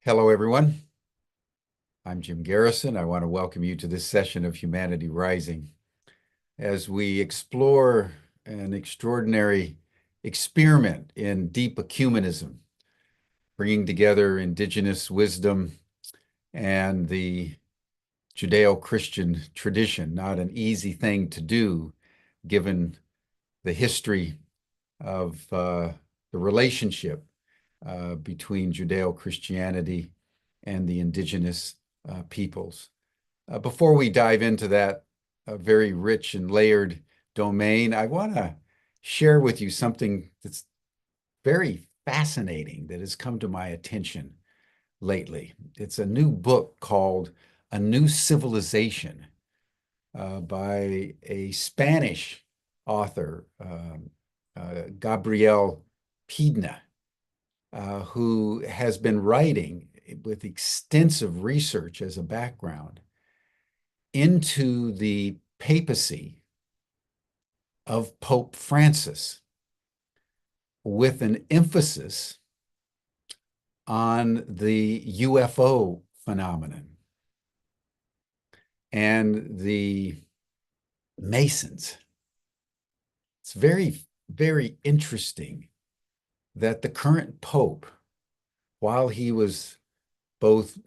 Hello, everyone. I'm Jim Garrison. I want to welcome you to this session of Humanity Rising as we explore an extraordinary experiment in deep ecumenism, bringing together indigenous wisdom and the Judeo-Christian tradition. Not an easy thing to do, given the history of the relationship between Judeo-Christianity and the indigenous peoples. Before we dive into that very rich and layered domain, I want to share with you something that's very fascinating that has come to my attention lately. It's a new book called A New Civilization by a Spanish author, Gabriel Pidna, who has been writing with extensive research as a background into the papacy of Pope Francis, with an emphasis on the UFO phenomenon and the Masons. It's very, very interesting that the current Pope, while he was both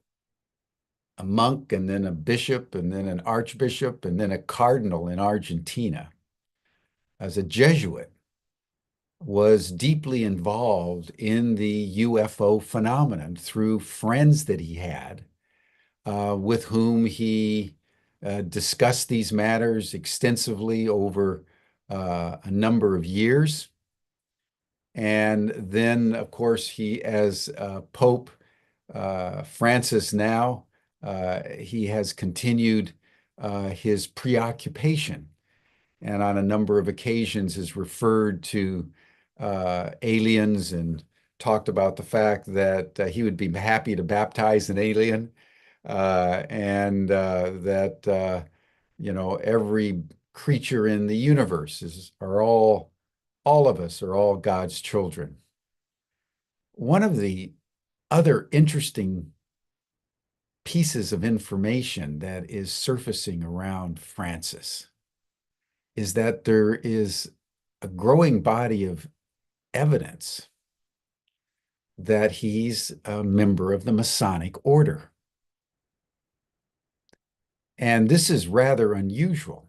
a monk and then a bishop and then an archbishop and then a cardinal in Argentina, as a Jesuit, was deeply involved in the UFO phenomenon through friends that he had, with whom he discussed these matters extensively over a number of years. And then, of course, he, as Pope Francis now, he has continued his preoccupation, and on a number of occasions has referred to aliens and talked about the fact that he would be happy to baptize an alien, and that every creature in the universe are all of us are all God's children. One of the other interesting pieces of information that is surfacing around Francis is that there is a growing body of evidence that he's a member of the Masonic order. And this is rather unusual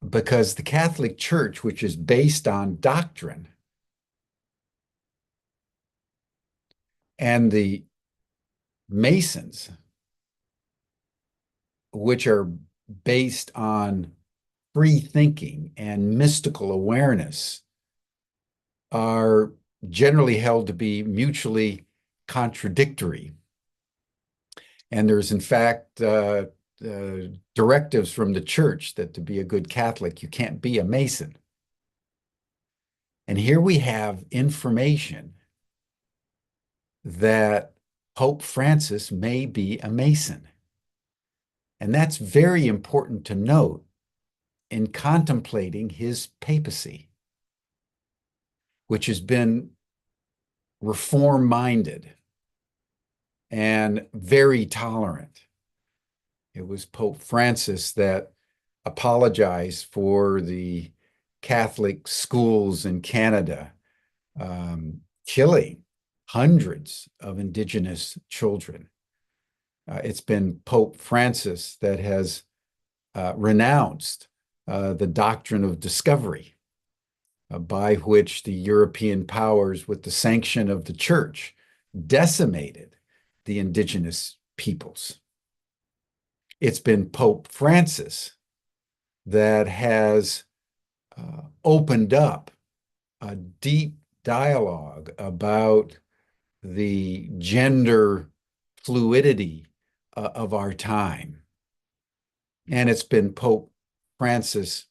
because the Catholic Church, which is based on doctrine, and the Masons, which are based on free thinking and mystical awareness, are generally held to be mutually contradictory. And there's, in fact, directives from the church that to be a good Catholic, you can't be a Mason. And here we have information that Pope Francis may be a Mason. And that's very important to note in contemplating his papacy, which has been reform-minded and very tolerant. It was Pope Francis that apologized for the Catholic schools in Canada, killing hundreds of indigenous children. It's been Pope Francis that has renounced the doctrine of discovery, by which the European powers, with the sanction of the church, decimated the indigenous peoples. It's been Pope Francis that has opened up a deep dialogue about the gender fluidity of our time. And it's been Pope Francis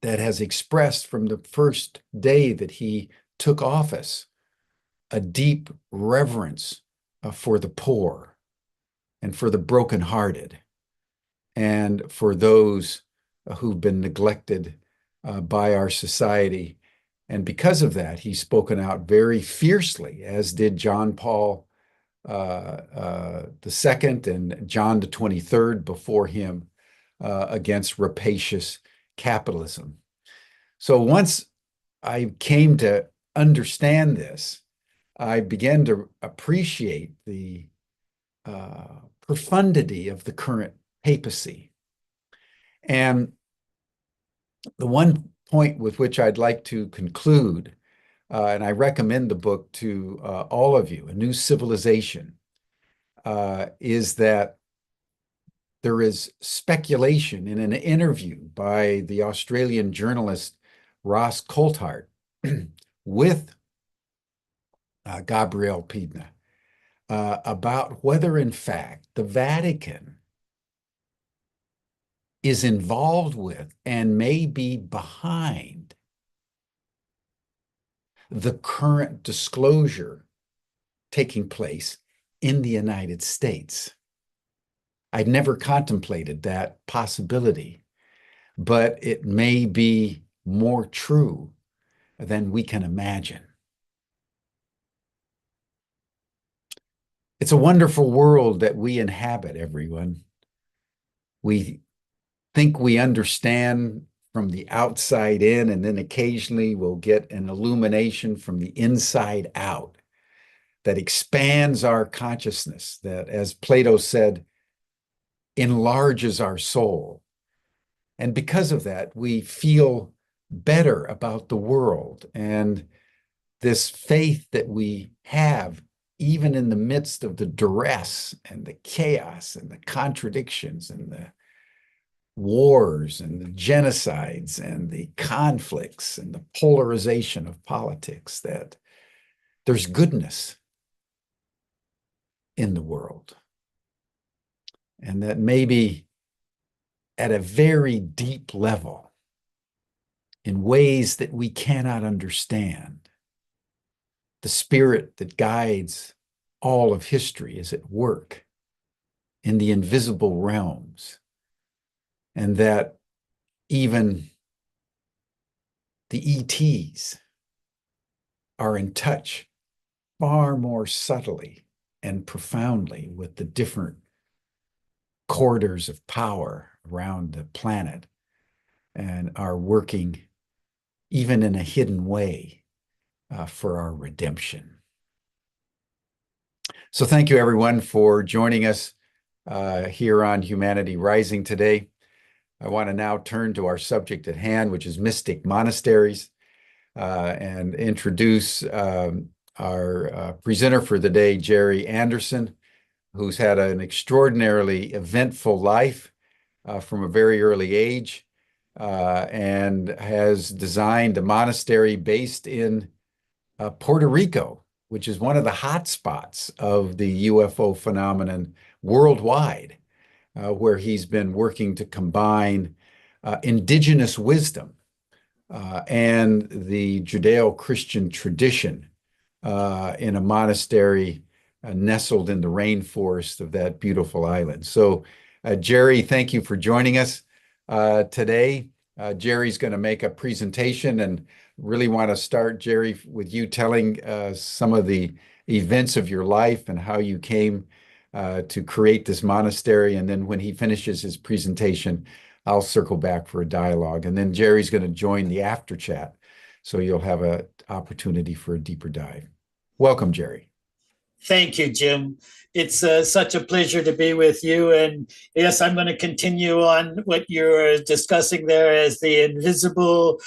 that has expressed from the first day that he took office a deep reverence for the poor and for the brokenhearted and for those who've been neglected by our society. And because of that, he's spoken out very fiercely, as did John Paul the second and John the 23rd before him against rapacious capitalism. So once I came to understand this, I began to appreciate the profundity of the current papacy. And the one point with which I'd like to conclude, and I recommend the book to all of you, A New Civilization, is that there is speculation in an interview by the Australian journalist Ross Coulthart with Gabriel Pidna about whether, in fact, the Vatican is involved with and may be behind the current disclosure taking place in the United States. I'd never contemplated that possibility, but it may be more true than we can imagine. It's a wonderful world that we inhabit, everyone. We think we understand from the outside in, and then occasionally we'll get an illumination from the inside out that expands our consciousness, that, as Plato said, enlarges our soul. And because of that, we feel better about the world. And this faith that we have, even in the midst of the duress and the chaos and the contradictions and the wars and the genocides and the conflicts and the polarization of politics, that there's goodness in the world. And that maybe at a very deep level, in ways that we cannot understand, the spirit that guides all of history is at work in the invisible realms, and that even the ETs are in touch far more subtly and profoundly with the different corridors of power around the planet, and are working even in a hidden way for our redemption. So thank you, everyone, for joining us here on Humanity Rising today. I want to now turn to our subject at hand, which is mystic monasteries, and introduce our presenter for the day, Jerry Anderson, who's had an extraordinarily eventful life from a very early age, and has designed a monastery based in Puerto Rico, which is one of the hot spots of the UFO phenomenon worldwide, where he's been working to combine indigenous wisdom and the Judeo-Christian tradition in a monastery nestled in the rainforest of that beautiful island. So, Jerry, thank you for joining us today. Jerry's going to make a presentation, and really want to start, Jerry, with you telling some of the events of your life and how you came to create this monastery. And then when he finishes his presentation, I'll circle back for a dialogue. And then Jerry's going to join the after chat, so you'll have an opportunity for a deeper dive. Welcome, Jerry. Thank you, Jim. It's such a pleasure to be with you. And yes, I'm going to continue on what you're discussing there as the invisible,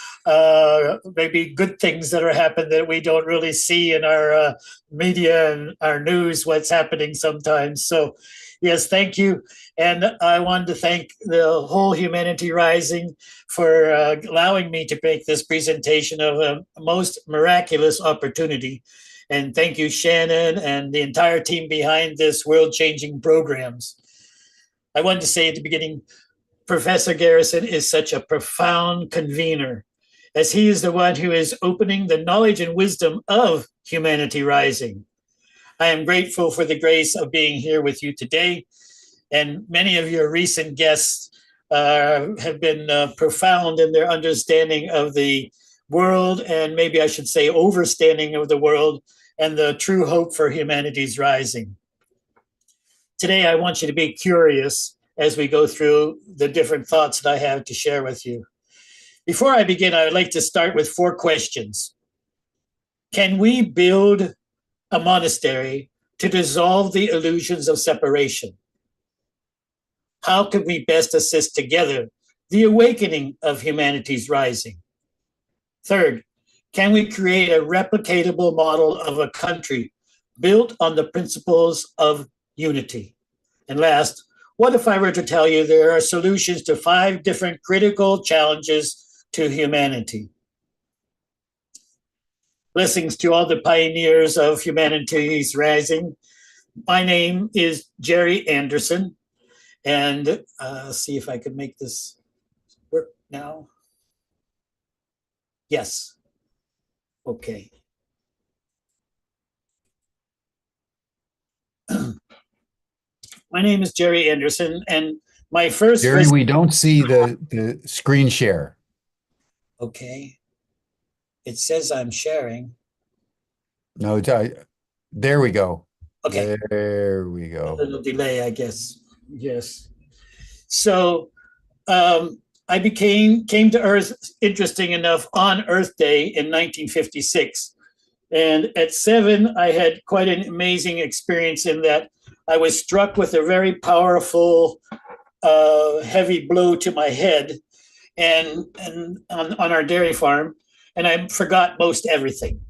maybe good things that are happening that we don't really see in our media and our news, what's happening sometimes. So yes, thank you. And I wanted to thank the whole Humanity Rising for allowing me to make this presentation of a most miraculous opportunity. And thank you, Shannon, and the entire team behind this world-changing programs. I wanted to say at the beginning, Professor Garrison is such a profound convener, as he is the one who is opening the knowledge and wisdom of Humanity Rising. I am grateful for the grace of being here with you today, and many of your recent guests have been profound in their understanding of the world, and maybe I should say overstanding of the world, and the true hope for humanity's rising. Today, I want you to be curious as we go through the different thoughts that I have to share with you. Before I begin, I would like to start with 4 questions. Can we build a monastery to dissolve the illusions of separation? How can we best assist together the awakening of humanity's rising? Third, can we create a replicatable model of a country built on the principles of unity? And last, what if I were to tell you there are solutions to 5 different critical challenges to humanity? Blessings to all the pioneers of humanity's rising. My name is Jerry Anderson, and see if I can make this work now. Yes. Okay. My name is Jerry Anderson, and my first... Jerry, we don't see the screen share. Okay. It says I'm sharing. No, there we go. Okay. There we go. A little delay, I guess. Yes. So I came to Earth, interesting enough, on Earth Day in 1956. And at 7, I had quite an amazing experience in that I was struck with a very powerful, heavy blow to my head and on our dairy farm. And I forgot most everything,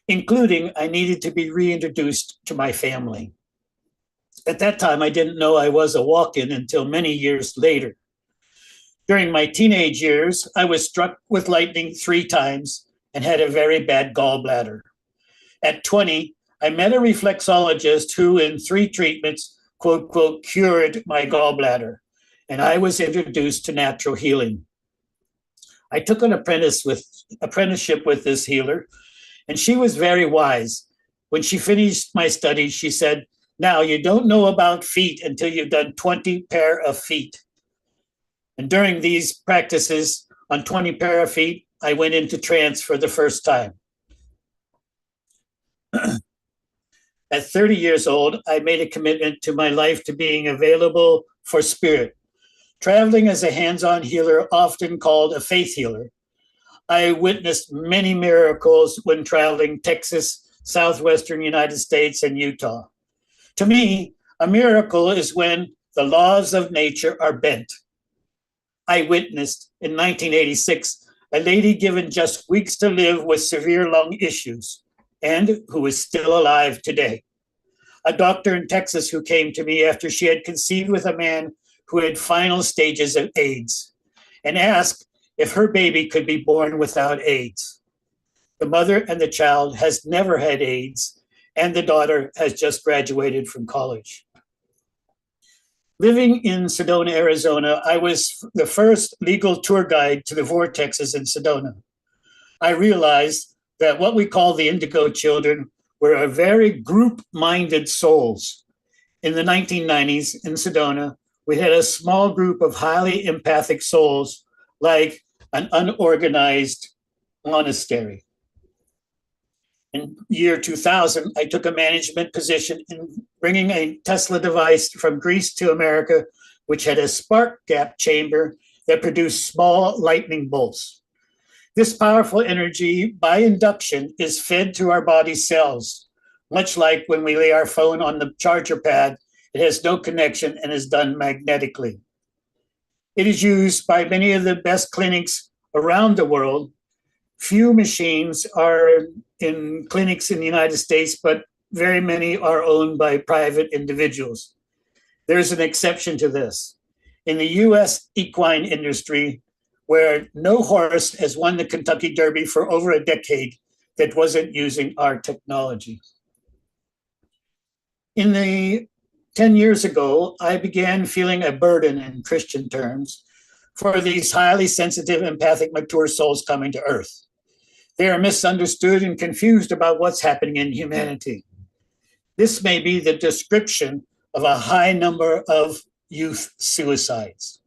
including I needed to be reintroduced to my family. At that time, I didn't know I was a walk-in until many years later. During my teenage years, I was struck with lightning 3 times and had a very bad gallbladder. At 20, I met a reflexologist who, in 3 treatments, quote, quote, cured my gallbladder, and I was introduced to natural healing. I took an apprenticeship with this healer, and she was very wise. When she finished my studies, she said, "Now, you don't know about feet until you've done 20 pair of feet." And during these practices on 20 pair of feet, I went into trance for the first time. At 30 years old, I made a commitment to my life to being available for spirit. Traveling as a hands-on healer, often called a faith healer, I witnessed many miracles when traveling Texas, southwestern United States, and Utah. To me, a miracle is when the laws of nature are bent. I witnessed in 1986 a lady given just weeks to live with severe lung issues and who is still alive today. A doctor in Texas who came to me after she had conceived with a man who had final stages of AIDS and asked if her baby could be born without AIDS. The mother and the child has never had AIDS, and the daughter has just graduated from college. Living in Sedona, Arizona, I was the first legal tour guide to the vortexes in Sedona. I realized that what we call the Indigo children were a very group-minded souls. In the 1990s in Sedona, we had a small group of highly empathic souls, like an unorganized monastery. In year 2000, I took a management position in bringing a Tesla device from Greece to America, which had a spark gap chamber that produced small lightning bolts. This powerful energy, by induction, is fed to our body cells, much like when we lay our phone on the charger pad. It has no connection and is done magnetically. It is used by many of the best clinics around the world. Few machines are in clinics in the United States, but very many are owned by private individuals. There's an exception to this. In the US equine industry, where no horse has won the Kentucky Derby for over a decade that wasn't using our technology. In the 10 years ago, I began feeling a burden in Christian terms for these highly sensitive, empathic, mature souls coming to Earth. They are misunderstood and confused about what's happening in humanity. This may be the description of a high number of youth suicides.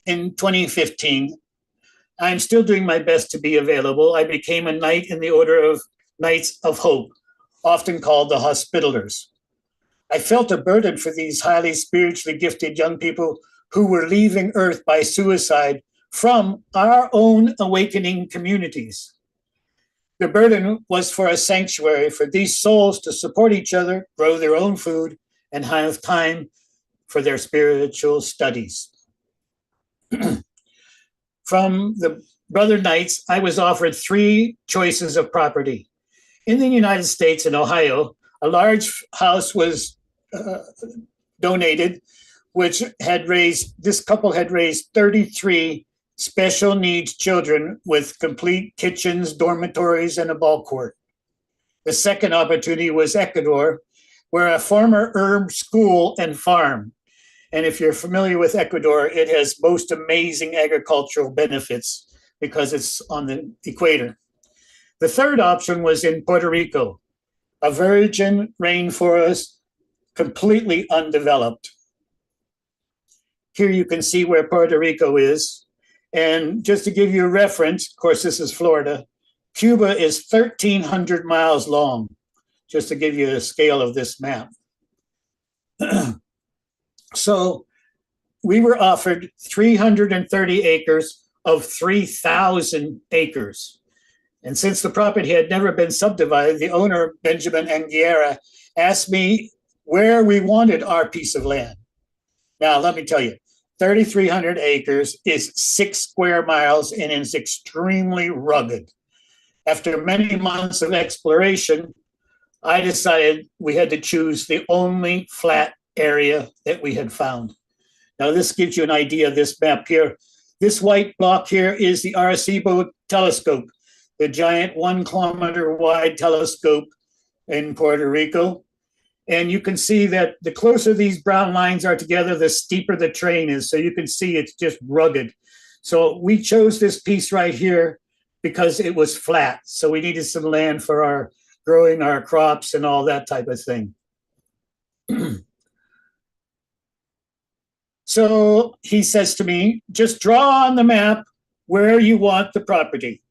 In 2015, I'm still doing my best to be available. I became a knight in the Order of Knights of Hope, often called the Hospitallers. I felt a burden for these highly spiritually gifted young people who were leaving Earth by suicide from our own awakening communities. The burden was for a sanctuary for these souls to support each other, grow their own food, and have time for their spiritual studies. From the Brother Knights, I was offered 3 choices of property. In the United States, in Ohio, a large house was donated, which had raised, this couple had raised 33 special needs children with complete kitchens, dormitories, and a ball court. The second opportunity was Ecuador, where a former herb school and farm. And if you're familiar with Ecuador, it has most amazing agricultural benefits because it's on the equator. The third option was in Puerto Rico, a virgin rainforest, completely undeveloped. Here you can see where Puerto Rico is. And just to give you a reference, of course, this is Florida. Cuba is 1,300 miles long, just to give you a scale of this map. So we were offered 330 acres of 3,000 acres. And since the property had never been subdivided, the owner, Benjamin Anguera, asked me where we wanted our piece of land. Now, let me tell you, 3,300 acres is 6 square miles and is extremely rugged. After many months of exploration, I decided we had to choose the only flat area that we had found. Now, this gives you an idea of this map here. This white block here is the Arecibo telescope, the giant 1 kilometer wide telescope in Puerto Rico. And you can see that the closer these brown lines are together, the steeper the terrain is. So you can see it's just rugged. So we chose this piece right here because it was flat. So we needed some land for our growing our crops and all that type of thing. So he says to me, just draw on the map where you want the property.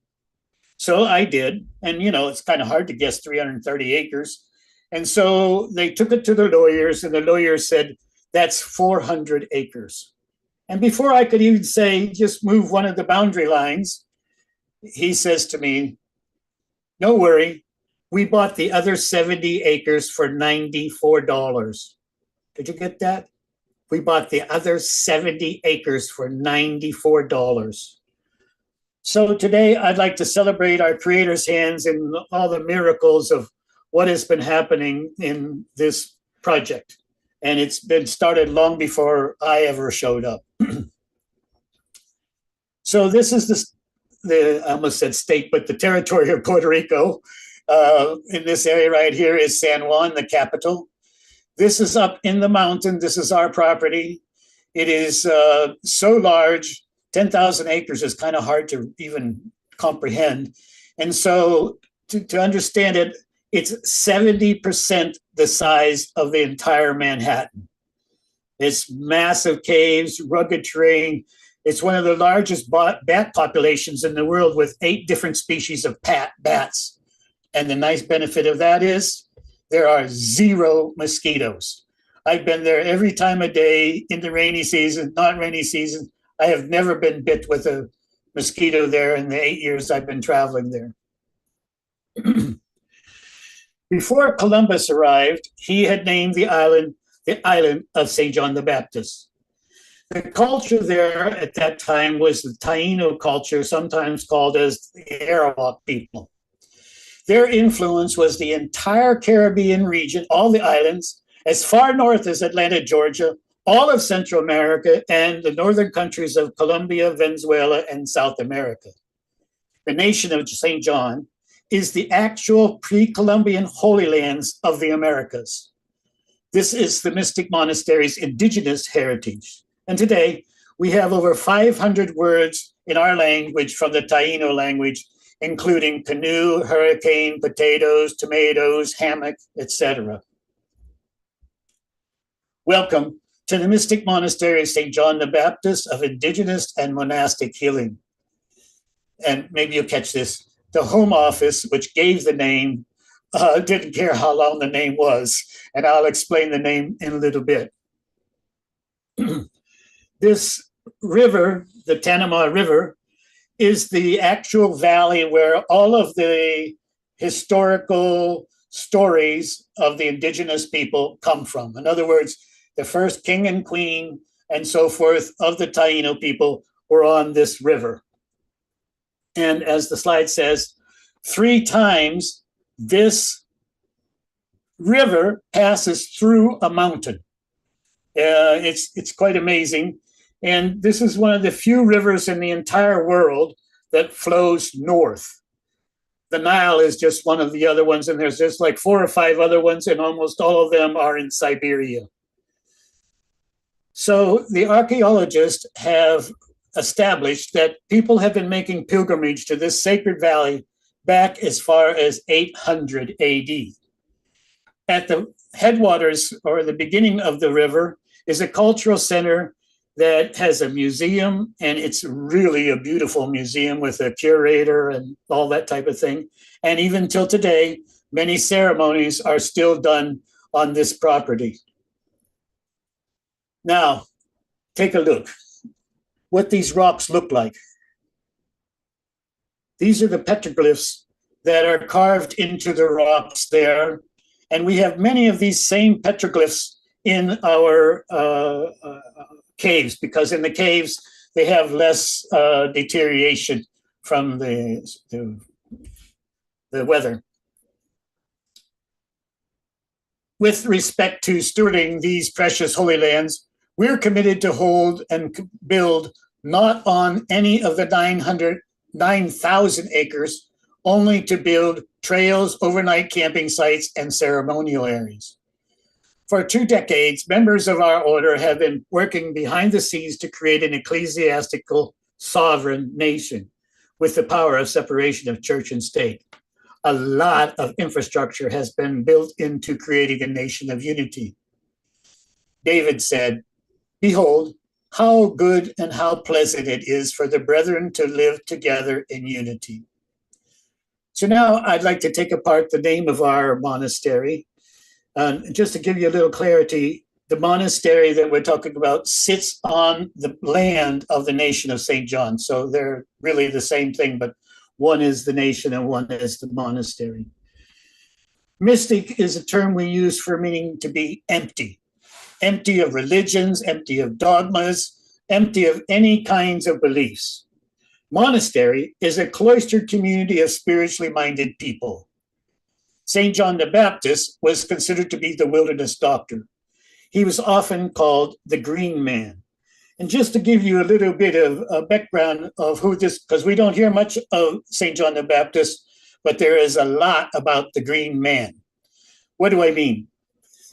So I did. And, you know, it's kind of hard to guess 330 acres. And so they took it to the lawyers, and the lawyers said, that's 400 acres. And before I could even say, just move one of the boundary lines, he says to me, no worry, we bought the other 70 acres for $94. Did you get that? We bought the other 70 acres for $94. So today I'd like to celebrate our Creator's hands and all the miracles of what has been happening in this project. And it's been started long before I ever showed up. So this is the I almost said state, but the territory of Puerto Rico. In this area right here is San Juan, the capital. This is up in the mountain. This is our property. It is so large, 10,000 acres is kind of hard to even comprehend. And so to understand it, it's 70% the size of the entire Manhattan. It's massive caves, rugged terrain. It's one of the largest bat populations in the world with 8 different species of bats. And the nice benefit of that is there are 0 mosquitoes. I've been there every time of day in the rainy season, not rainy season. I have never been bit with a mosquito there in the 8 years I've been traveling there. Before Columbus arrived, he had named the island of St. John the Baptist. The culture there at that time was the Taino culture, sometimes called as the Arawak people. Their influence was the entire Caribbean region, all the islands, as far north as Atlanta, Georgia, all of Central America, and the northern countries of Colombia, Venezuela, and South America. The nation of St. John is the actual pre-Columbian Holy Lands of the Americas. This is the Mystic Monastery's indigenous heritage. And today, we have over 500 words in our language from the Taino language, including canoe, hurricane, potatoes, tomatoes, hammock, etc. Welcome to the Mystic Monastery of St. John the Baptist of Indigenous and Monastic Healing. And maybe you'll catch this. The home office, which gave the name, didn't care how long the name was, and I'll explain the name in a little bit. This river, the Tanama River, is the actual valley where all of the historical stories of the indigenous people come from. In other words, the first king and queen and so forth of the Taino people were on this river. And as the slide says, 3 times this river passes through a mountain. It's quite amazing. And this is one of the few rivers in the entire world that flows north. The Nile is just one of the other ones, and there's just like 4 or 5 other ones, and almost all of them are in Siberia. So the archaeologists have established that people have been making pilgrimage to this sacred valley back as far as 800 AD. At the headwaters, or the beginning of the river, is a cultural center that has a museum, and it's really a beautiful museum with a curator and all that type of thing. And even till today, many ceremonies are still done on this property. Now, take a look what these rocks look like. These are the petroglyphs that are carved into the rocks there. And we have many of these same petroglyphs in our caves, because in the caves, they have less deterioration from the weather. With respect to stewarding these precious holy lands, we're committed to hold and build not on any of the 9,000 acres, only to build trails, overnight camping sites, and ceremonial areas. For 2 decades, members of our order have been working behind the scenes to create an ecclesiastical sovereign nation with the power of separation of church and state. A lot of infrastructure has been built into creating a nation of unity. David said, "Behold, how good and how pleasant it is for the brethren to live together in unity." So now I'd like to take apart the name of our monastery. Just to give you a little clarity, the monastery that we're talking about sits on the land of the nation of St. John. So they're really the same thing, but one is the nation and one is the monastery. Mystic is a term we use for meaning to be empty. Empty of religions, empty of dogmas, empty of any kinds of beliefs. Monastery is a cloistered community of spiritually minded people. St. John the Baptist was considered to be the wilderness doctor. He was often called the Green Man. And just to give you a little bit of a background of who this, because we don't hear much of St. John the Baptist, but there is a lot about the Green Man. What do I mean?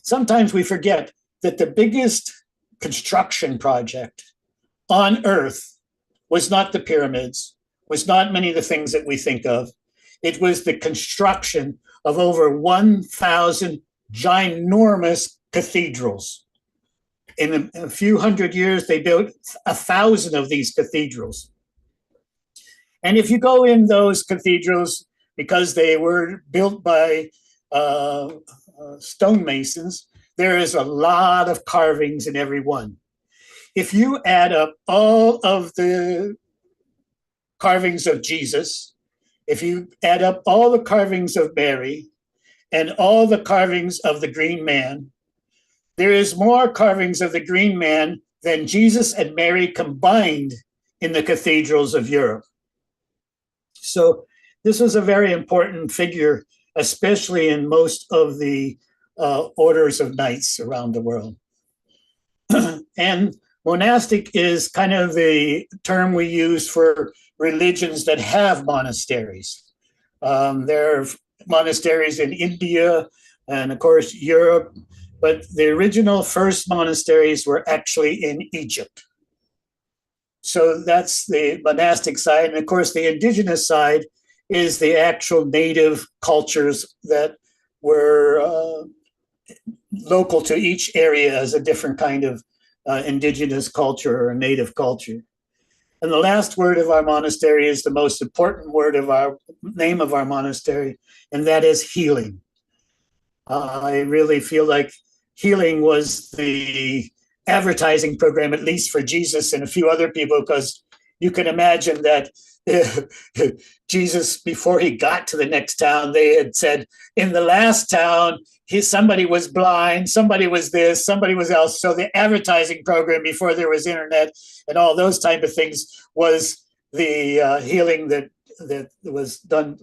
Sometimes we forget that the biggest construction project on earth was not the pyramids, was not many of the things that we think of. It was the construction of over 1,000 ginormous cathedrals. In a few hundred years, they built 1,000 of these cathedrals. And if you go in those cathedrals, because they were built by stonemasons, there is a lot of carvings in every one. If you add up all of the carvings of Jesus, if you add up all the carvings of Mary and all the carvings of the Green Man, there is more carvings of the Green Man than Jesus and Mary combined in the cathedrals of Europe. So this was a very important figure, especially in most of the orders of knights around the world. And monastic is kind of the term we use for religions that have monasteries. There are monasteries in India and, of course, Europe, but the original first monasteries were actually in Egypt. So that's the monastic side. And, of course, the indigenous side is the actual native cultures that were local to each area as a different kind of indigenous culture or native culture. And the last word of our monastery is the most important word of our name of our monastery, and that is healing. I really feel like healing was the advertising program, at least for Jesus and a few other people, because you can imagine that Jesus, before he got to the next town, they had said, in the last town, somebody was blind, somebody was this, somebody was else. So the advertising program before there was internet and all those type of things was the healing that was done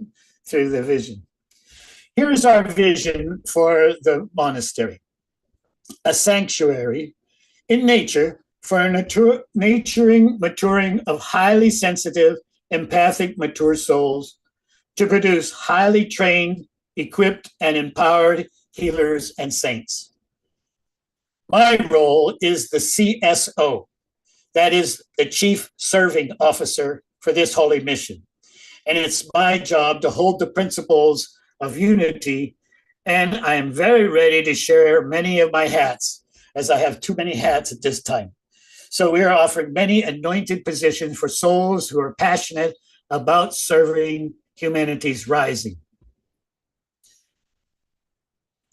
through the vision. Here's our vision for the monastery: a sanctuary in nature for a maturing of highly sensitive, empathic, mature souls to produce highly trained, equipped, and empowered healers and saints. My role is the CSO, that is the Chief Serving Officer for this holy mission. And it's my job to hold the principles of unity. And I am very ready to share many of my hats, as I have too many hats at this time. So we are offering many anointed positions for souls who are passionate about serving humanity's rising.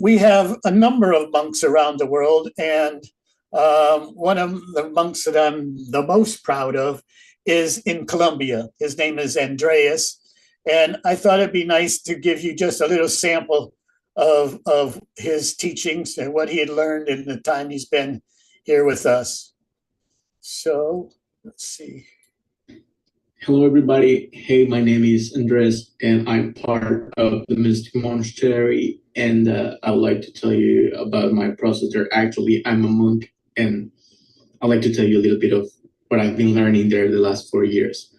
We have a number of monks around the world, and one of the monks that I'm the most proud of is in Colombia. His name is Andreas, and I thought it'd be nice to give you just a little sample of his teachings and what he had learned in the time he's been here with us. So let's see. Hello, everybody. Hey, my name is Andres, and I'm part of the Mystic Monastery. And I would like to tell you about my process there. Actually, I'm a monk, and I'd like to tell you a little bit of what I've been learning there the last 4 years.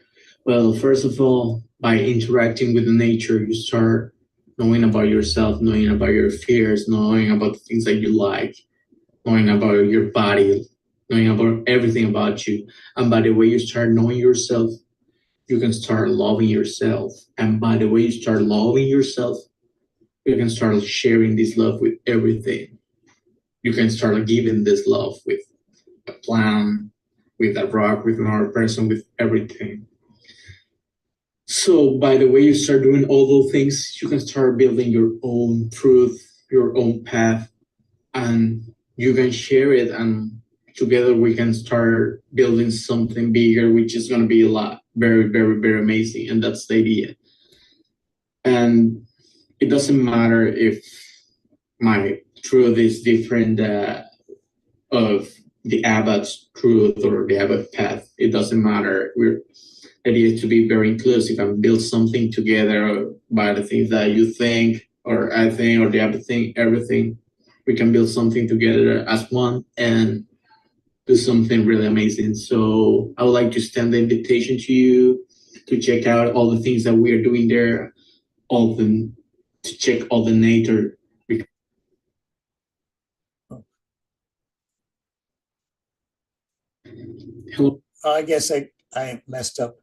Well, first of all, by interacting with the nature, you start knowing about yourself, knowing about your fears, knowing about the things that you like, knowing about your body, knowing about everything about you. And by the way you start knowing yourself, you can start loving yourself. And by the way you start loving yourself, you can start sharing this love with everything. You can start giving this love with a plant, with a rock, with another person, with everything. So by the way you start doing all those things, you can start building your own truth, your own path, and you can share it, and together we can start building something bigger, which is going to be a lot, very, very, very amazing. And that's the idea. And it doesn't matter if my truth is different of the abbot's truth or the abbot path. It doesn't matter. The idea is to be very inclusive and build something together by the things that you think or I think or the abbot think, everything. We can build something together as one and do something really amazing. So I would like to extend the invitation to you to check out all the things that we are doing there, to check all the nature. Hello. I guess I messed up.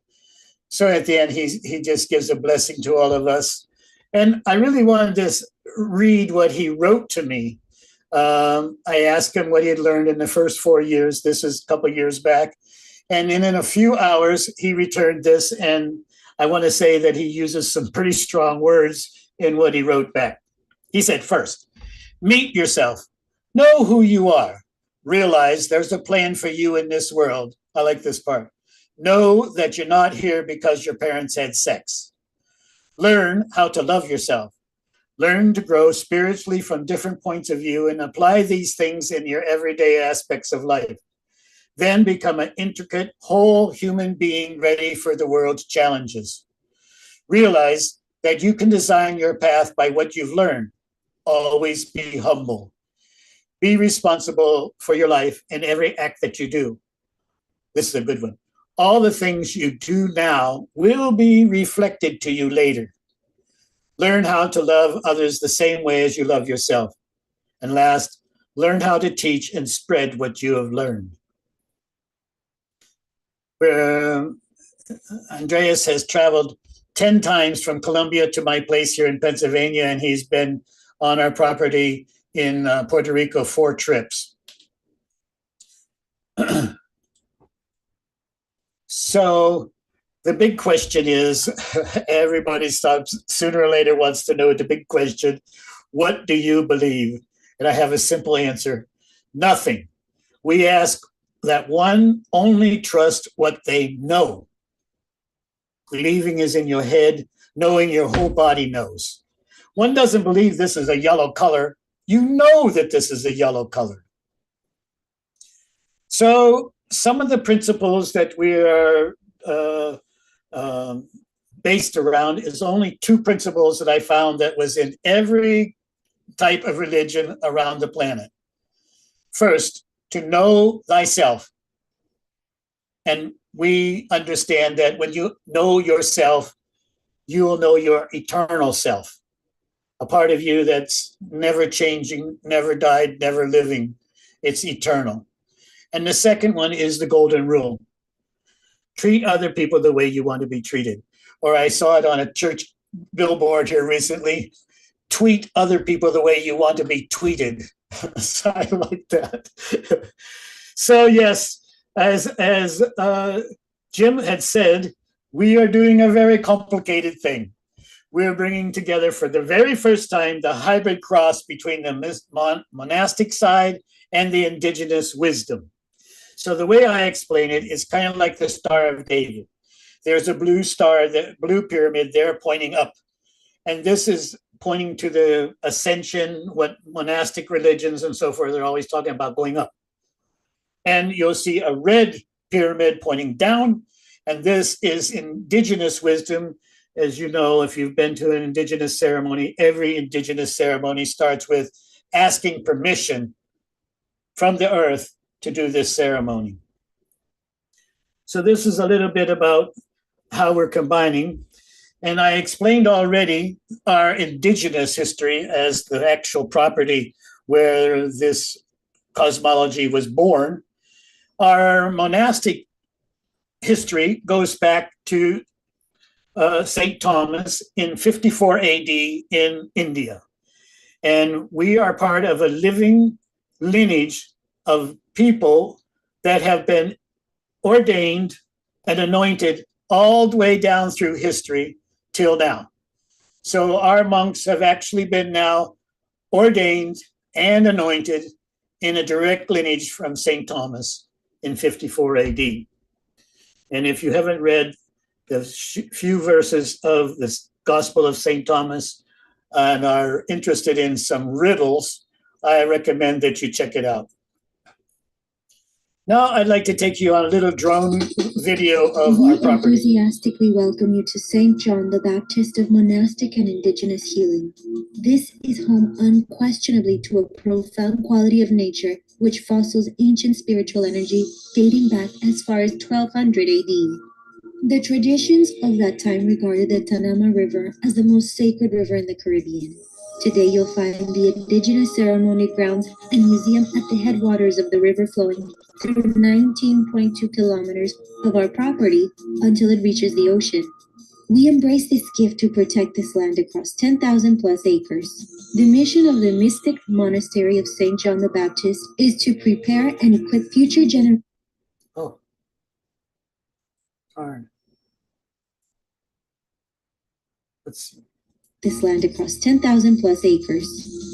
So at the end, he just gives a blessing to all of us. And I really wanted to read what he wrote to me. I asked him what he had learned in the first 4 years. This is a couple of years back. And in a few hours, he returned this. And I want to say that he uses some pretty strong words in what he wrote back. He said, first, meet yourself. Know who you are. Realize there's a plan for you in this world. I like this part. Know that you're not here because your parents had sex. Learn how to love yourself. Learn to grow spiritually from different points of view and apply these things in your everyday aspects of life. Then become an intricate, whole human being ready for the world's challenges. Realize that you can design your path by what you've learned. Always be humble. Be responsible for your life and every act that you do. This is a good one. All the things you do now will be reflected to you later. Learn how to love others the same way as you love yourself. And last, learn how to teach and spread what you have learned. Andreas has traveled 10 times from Colombia to my place here in Pennsylvania, and he's been on our property in Puerto Rico 4 trips. So the big question is, everybody stops sooner or later wants to know the big question, what do you believe? And I have a simple answer: nothing. We ask that one only trust what they know. Believing is in your head, knowing your whole body knows. One doesn't believe this is a yellow color. You know that this is a yellow color. So some of the principles that we are based around is only two principles that I found that was in every type of religion around the planet. First, to know thyself. And we understand that when you know yourself, you will know your eternal self, a part of you that's never changing, never died, never living. It's eternal. And the second one is the golden rule. Treat other people the way you want to be treated. Or I saw it on a church billboard here recently: tweet other people the way you want to be tweeted. So I like that. So yes, as Jim had said, we are doing a very complicated thing. We're bringing together for the very first time the hybrid cross between the monastic side and the indigenous wisdom. So the way I explain it is kind of like the Star of David. There's a blue star, the blue pyramid there pointing up. And this is pointing to the ascension, what monastic religions and so forth are always talking about, going up. And you'll see a red pyramid pointing down. And this is indigenous wisdom. As you know, if you've been to an indigenous ceremony, every indigenous ceremony starts with asking permission from the earth to do this ceremony. So this is a little bit about how we're combining. And I explained already our indigenous history as the actual property where this cosmology was born. Our monastic history goes back to St. Thomas in 54 AD in India. And we are part of a living lineage of people that have been ordained and anointed all the way down through history till now. So our monks have actually been now ordained and anointed in a direct lineage from St. Thomas in 54 AD. And if you haven't read the few verses of the Gospel of St. Thomas and are interested in some riddles, I recommend that you check it out. Now I'd like to take you on a little drone video of our property. We enthusiastically welcome you to St. John the Baptist of Monastic and Indigenous Healing. This is home unquestionably to a profound quality of nature which fossils ancient spiritual energy dating back as far as 1200 AD. The traditions of that time regarded the Tanama River as the most sacred river in the Caribbean. Today you'll find the indigenous ceremony grounds and museum at the headwaters of the river, flowing through 19.2 kilometers of our property until it reaches the ocean. We embrace this gift to protect this land across 10,000 plus acres. The mission of the mystic Monastery of St. John the Baptist is to prepare and equip future generations. Oh, darn. Let's see. This land across 10,000 plus acres.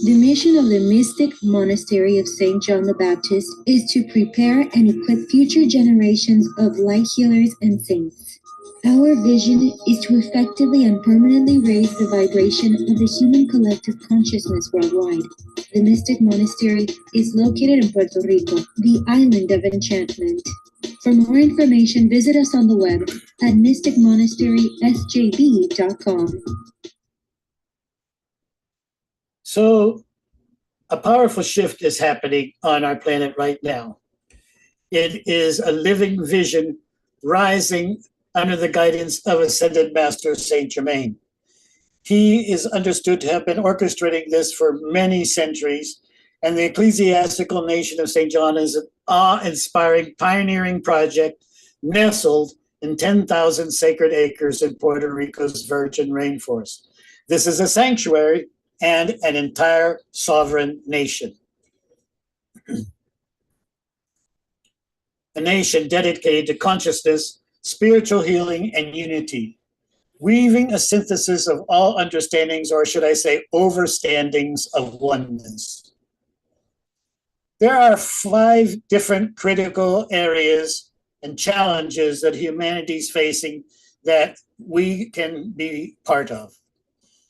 The mission of the mystic Monastery of St. John the Baptist is to prepare and equip future generations of light healers and saints. Our vision is to effectively and permanently raise the vibration of the human collective consciousness worldwide. The mystic monastery is located in Puerto Rico, the island of enchantment. For more information, visit us on the web at mysticmonasteriesjb.com. So a powerful shift is happening on our planet right now. It is a living vision rising under the guidance of Ascended Master Saint Germain. He is understood to have been orchestrating this for many centuries, and the ecclesiastical nation of St. John is an awe-inspiring, pioneering project nestled in 10,000 sacred acres in Puerto Rico's virgin rainforest. This is a sanctuary and an entire sovereign nation. A nation dedicated to consciousness, spiritual healing, and unity. weaving a synthesis of all understandings, or should I say overstandings of oneness. There are 5 different critical areas and challenges that humanity is facing that we can be part of.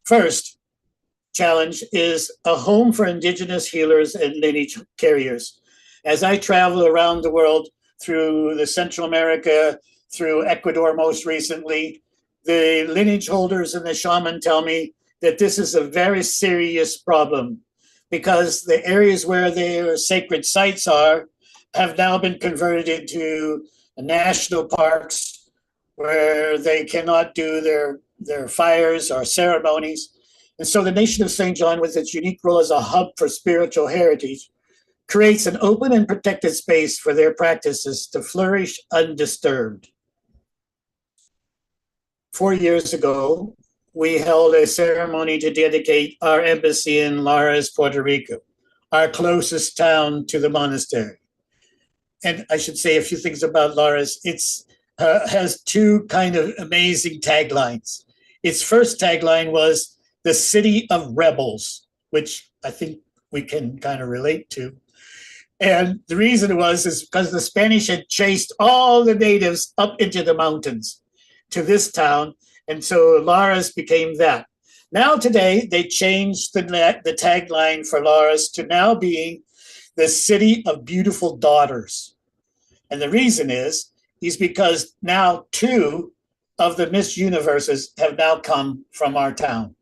First challenge is a home for Indigenous healers and lineage carriers. As I travel around the world through the Central America, through Ecuador most recently, the lineage holders and the shaman tell me that this is a very serious problem because the areas where their sacred sites are have now been converted into national parks where they cannot do their fires or ceremonies. And so the nation of St. John, with its unique role as a hub for spiritual heritage, creates an open and protected space for their practices to flourish undisturbed. 4 years ago, we held a ceremony to dedicate our embassy in Lares, Puerto Rico, our closest town to the monastery. And I should say a few things about Lares. It has 2 kind of amazing taglines. Its first tagline was the city of rebels, which I think we can kind of relate to. And the reason is because the Spanish had chased all the natives up into the mountains to this town. And so Lares became that. Now today, they changed the tagline for Lares to now being the city of beautiful daughters. And the reason is because now 2 of the Miss Universes have now come from our town.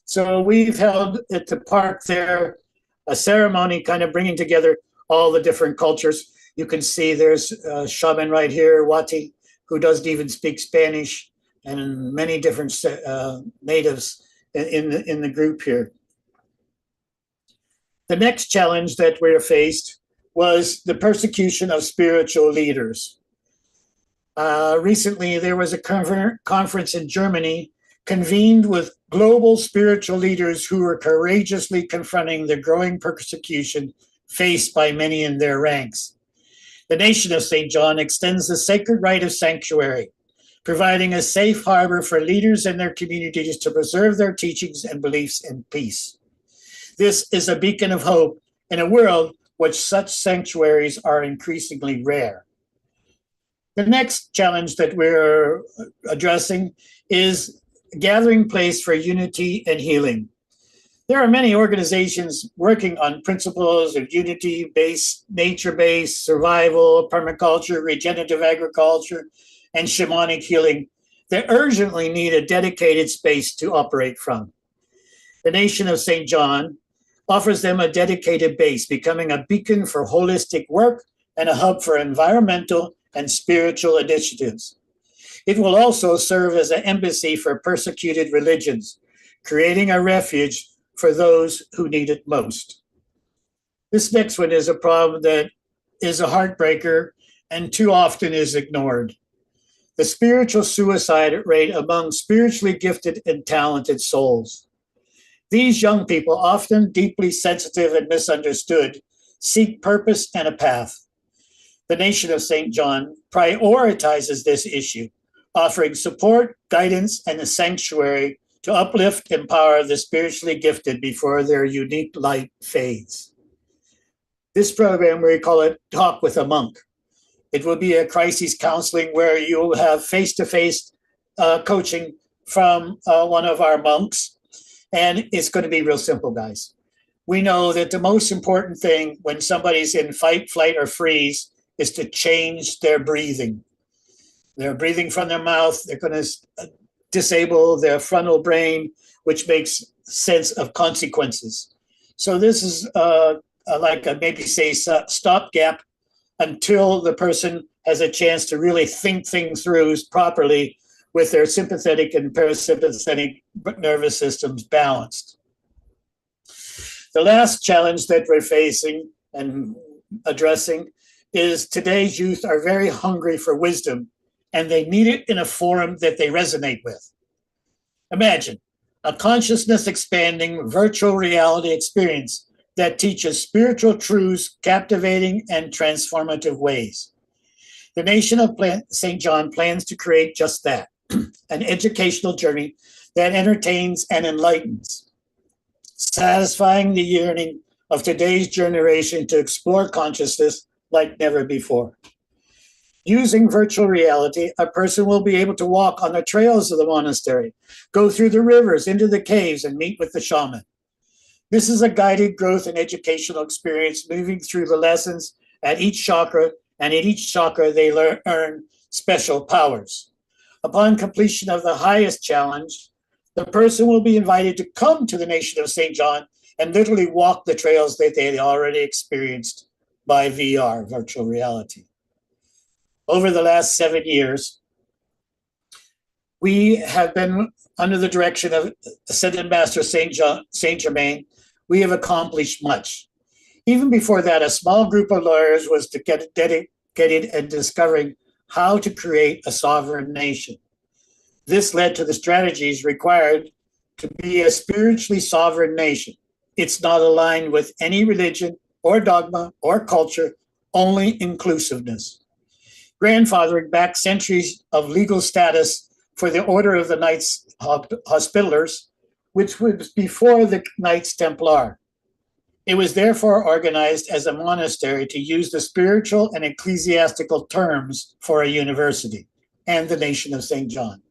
So we've held at the park there a ceremony kind of bringing together all the different cultures. You can see there's a shaman right here, Wati, who doesn't even speak Spanish, and many different natives in the group here. The next challenge that we're faced was the persecution of spiritual leaders. Recently, there was a conference in Germany convened with global spiritual leaders who were courageously confronting the growing persecution faced by many in their ranks. The nation of St. John extends the sacred right of sanctuary, providing a safe harbor for leaders and their communities to preserve their teachings and beliefs in peace. This is a beacon of hope in a world which such sanctuaries are increasingly rare. The next challenge that we're addressing is a gathering place for unity and healing. There are many organizations working on principles of unity-based, nature-based, survival, permaculture, regenerative agriculture, and shamanic healing that urgently need a dedicated space to operate from. The nation of St. John offers them a dedicated base, becoming a beacon for holistic work and a hub for environmental and spiritual initiatives. It will also serve as an embassy for persecuted religions, creating a refuge for those who need it most. This next one is a problem that is a heartbreaker and too often is ignored. The spiritual suicide rate among spiritually gifted and talented souls. These young people, often deeply sensitive and misunderstood, seek purpose and a path. The nation of St. John prioritizes this issue, offering support, guidance, and a sanctuary to uplift, empower the spiritually gifted before their unique light fades. This program, we call it Talk with a Monk. It will be a crisis counseling where you'll have face-to-face coaching from one of our monks. And it's going to be real simple, guys. We know that the most important thing when somebody's in fight, flight, or freeze is to change their breathing. They're breathing from their mouth. They're going to disable their frontal brain, which makes sense of consequences. So this is like a maybe say stopgap until the person has a chance to really think things through properly with their sympathetic and parasympathetic nervous systems balanced. The last challenge that we're facing and addressing is today's youth are very hungry for wisdom, and they need it in a forum that they resonate with. Imagine a consciousness expanding virtual reality experience that teaches spiritual truths captivating and transformative ways. The nation of St. John plans to create just that. an educational journey that entertains and enlightens, satisfying the yearning of today's generation to explore consciousness like never before. Using virtual reality, a person will be able to walk on the trails of the monastery, go through the rivers, into the caves, and meet with the shaman. This is a guided growth and educational experience, moving through the lessons at each chakra, and at each chakra they earn special powers. Upon completion of the highest challenge, the person will be invited to come to the nation of St. John and literally walk the trails that they had already experienced by VR, virtual reality. Over the last 7 years, we have been under the direction of Ascended Master Saint Germain. We have accomplished much. Even before that, a small group of lawyers was dedicated and discovering how to create a sovereign nation. This led to the strategies required to be a spiritually sovereign nation. It's not aligned with any religion or dogma or culture, only inclusiveness. Grandfathering back centuries of legal status for the Order of the Knights Hospitallers, which was before the Knights Templar. It was therefore organized as a monastery to use the spiritual and ecclesiastical terms for a university and the nation of St. John.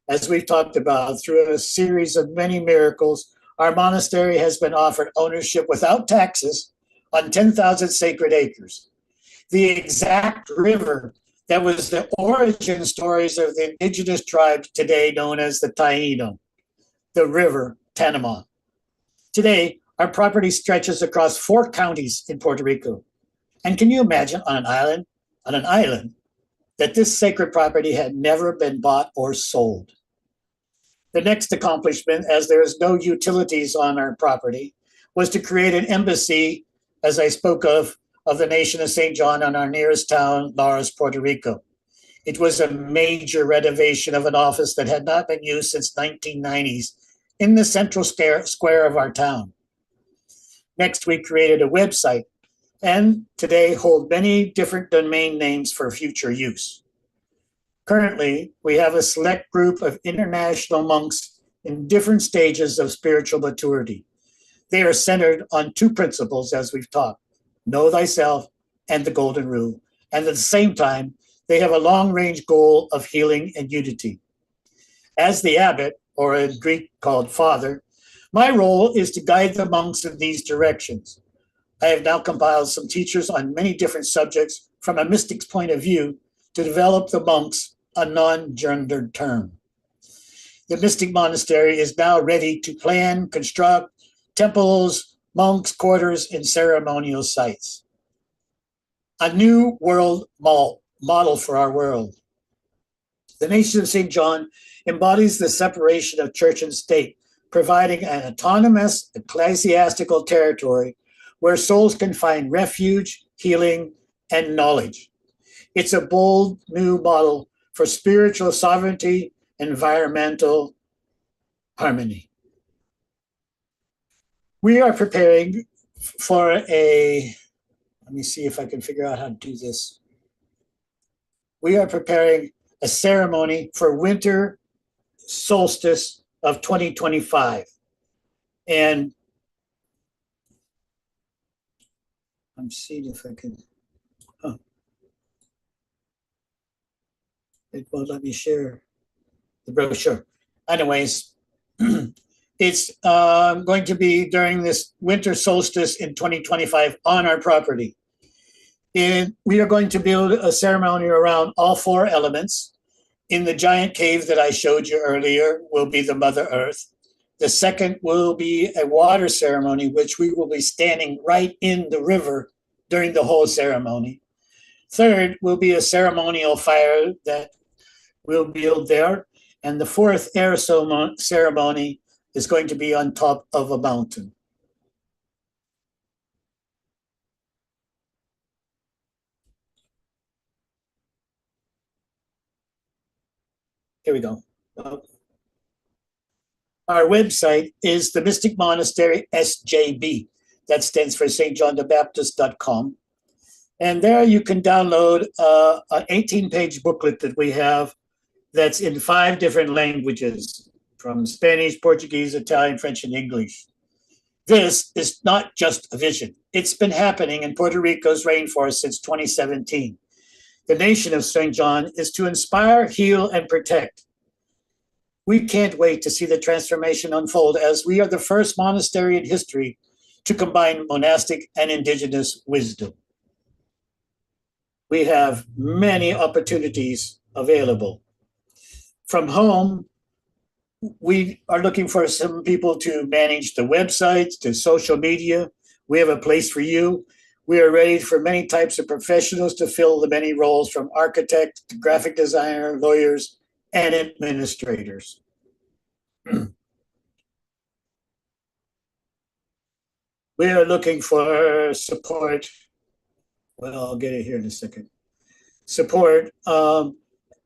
As we've talked about, through a series of many miracles, our monastery has been offered ownership without taxes on 10,000 sacred acres. The exact river that was the origin stories of the indigenous tribes today known as the Taino, the river Tanama. Today, our property stretches across 4 counties in Puerto Rico. And can you imagine on an island, that this sacred property had never been bought or sold? The next accomplishment, as there is no utilities on our property, was to create an embassy, as I spoke of the nation of St. John on our nearest town, Lares, Puerto Rico. It was a major renovation of an office that had not been used since 1990s in the central square of our town. Next, we created a website and today hold many different domain names for future use. Currently, we have a select group of international monks in different stages of spiritual maturity. They are centered on 2 principles, as we've talked: know thyself and the golden rule. And at the same time, they have a long-range goal of healing and unity. As the abbot, or in Greek called father, my role is to guide the monks in these directions. I have now compiled some teachers on many different subjects from a mystic's point of view to develop the monks a non-gendered term. The Mystic Monastery is now ready to plan, construct temples, monks' quarters, and ceremonial sites. A new world model for our world. The nation of St. John embodies the separation of church and state, providing an autonomous ecclesiastical territory where souls can find refuge, healing, and knowledge. It's a bold new model for spiritual sovereignty, environmental harmony. We are preparing for let me see if I can figure out how to do this. We are preparing a ceremony for winter solstice of 2025. And I'm seeing if I can, it won't let me share the brochure. Anyways, it's going to be during this winter solstice in 2025 on our property. And we are going to build a ceremony around all 4 elements. In the giant cave that I showed you earlier will be the Mother Earth. The second will be a water ceremony, which we will be standing right in the river during the whole ceremony. Third will be a ceremonial fire that we'll build there. And the 4th air ceremony is going to be on top of a mountain. Here we go. Our website is the Mystic Monastery SJB. That stands for stjohnthebaptist.com. And there you can download an 18-page booklet that we have that's in 5 different languages, from Spanish, Portuguese, Italian, French, and English. This is not just a vision. It's been happening in Puerto Rico's rainforest since 2017. The nation of St. John is to inspire, heal, and protect. We can't wait to see the transformation unfold, as we are the first monastery in history to combine monastic and indigenous wisdom. We have many opportunities available. From home, we are looking for some people to manage the websites, the social media. We have a place for you. We are ready for many types of professionals to fill the many roles, from architect to graphic designer, lawyers, and administrators. We are looking for support. Well, I'll get it here in a second. Support. And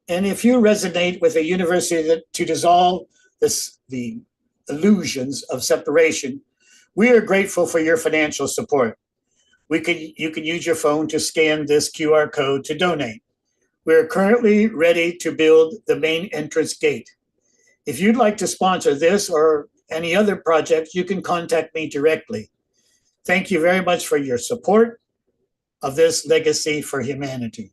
if you resonate with a university that to dissolve the illusions of separation, we are grateful for your financial support. You can use your phone to scan this QR code to donate. We're currently ready to build the main entrance gate. If you'd like to sponsor this or any other project, you can contact me directly. Thank you very much for your support of this legacy for humanity.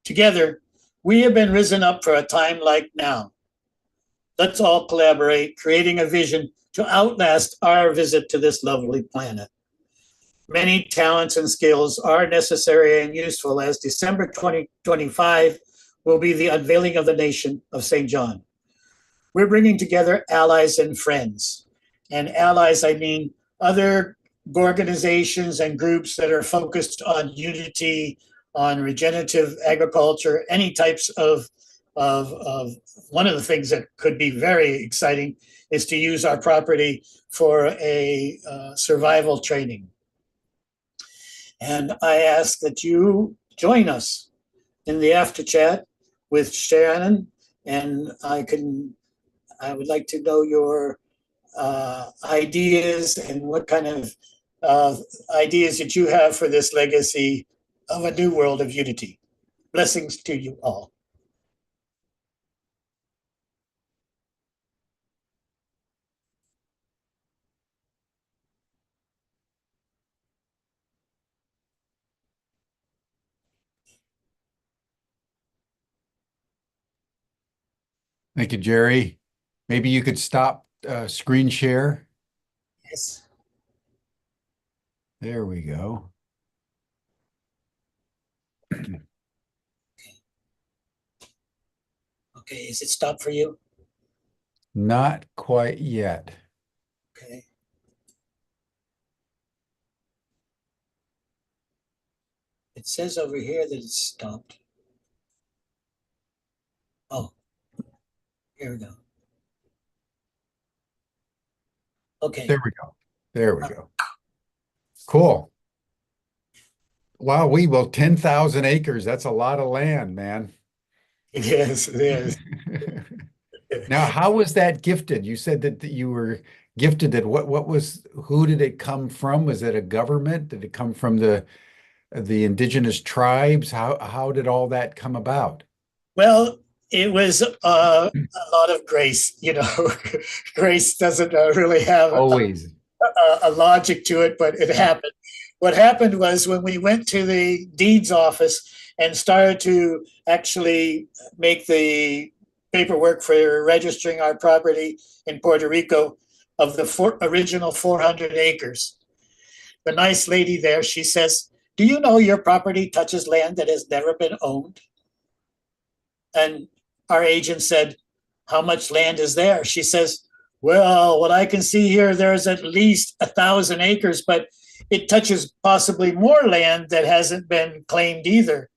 Together, we have been risen up for a time like now. Let's all collaborate, creating a vision to outlast our visit to this lovely planet. Many talents and skills are necessary and useful, as December 2025 will be the unveiling of the nation of St. John. We're bringing together allies and friends. And allies, I mean other organizations and groups that are focused on unity, on regenerative agriculture, any types of one of the things that could be very exciting is to use our property for a survival training. And I ask that you join us in the after chat with Shannon, and I would like to know your ideas and what kind of ideas that you have for this legacy of a new world of unity. Blessings to you all. Thank you, Jerry. Maybe you could stop screen share. Yes. There we go. Okay, is it stopped for you? Not quite yet. Okay. It says over here that it's stopped. Oh, here we go. Okay. There we go. There we go. Cool. Wow, 10,000 acres. That's a lot of land, man. Yes, it is. Now, how was that gifted? You said that you were gifted it. Who did it come from? Was it a government? Did it come from the indigenous tribes? How did all that come about? Well, it was a lot of grace. You know, grace doesn't really have Always. a logic to it, but it happened. What happened was when we went to the deeds office and started to actually make the paperwork for registering our property in Puerto Rico of the original 400 acres, the nice lady there, she says, "Do you know your property touches land that has never been owned?" And our agent said, "How much land is there?" She says, "Well, what I can see here, there's at least 1,000 acres, but it touches possibly more land that hasn't been claimed either.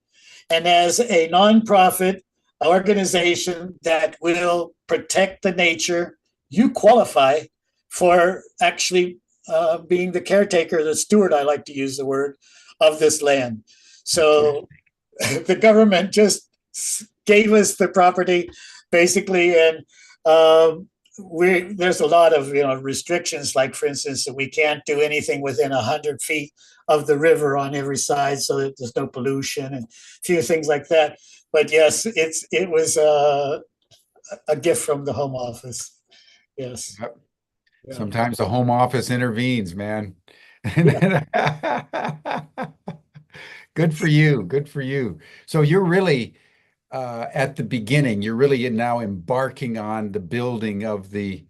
And as a nonprofit organization that will protect the nature, you qualify for actually being the caretaker, the steward, I like to use the word, of this land." So the government just gave us the property basically, and there's a lot of restrictions, like for instance that we can't do anything within 100 feet of the river on every side so that there's no pollution and a few things like that. but yes, it was a gift from the home office. Yes. Yep. Yeah. Sometimes the home office intervenes, man. Good for you. Good for you. So you're really at the beginning, you're really now embarking on the building of the